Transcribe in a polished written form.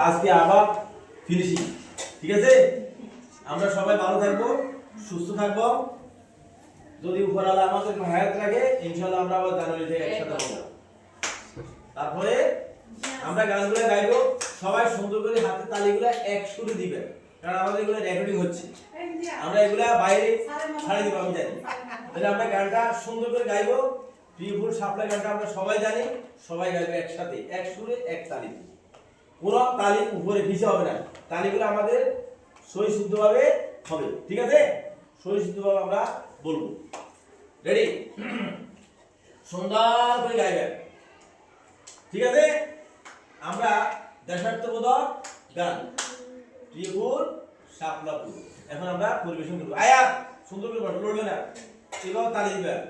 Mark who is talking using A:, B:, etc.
A: আজকে আবার ফিনিশিং। ঠিক আছে, আমরা সবাই ভালো থাকবো, সুস্থ থাকবো। যদি উপরওয়ালা আমাদের হায়াত রাখে ইনশাআল্লাহ আমরা আবার জানুয়ারি থেকে একসাথে হবো। তারপরে আমরা গানগুলো গাইবো, সবাই সুন্দর করে হাতে তালিগুলো এক সুরে দিবেন, কারণ আমাদের এগুলো রেকর্ডিং হচ্ছে। আমরা এগুলা বাইরে ছাড়ে দিব, আমি জানি। তাহলে আমরা গানটা সুন্দর করে গাইবো। ত্রিপুর সাপ্লাই গানটা আমরা সবাই জানি, সবাই গাইবো একসাথে, এক সুরে এক তালি। কোনো তালি উপরে ভিজে হবে না, তালিগুলো আমাদের সই শুদ্ধভাবে হবে। ঠিক আছে, সই শুদ্ধভাবে আমরা বলবো। রেডি? সুন্দর করে গাইবেন। ঠিক আছে, আমরা দেশাত্মবোধক গান ত্রিপুর শাপলাপুর এখন আমরা পরিবেশন করবো। আয়া সুন্দর করে লড়বে না, এবার তালি দিবেন।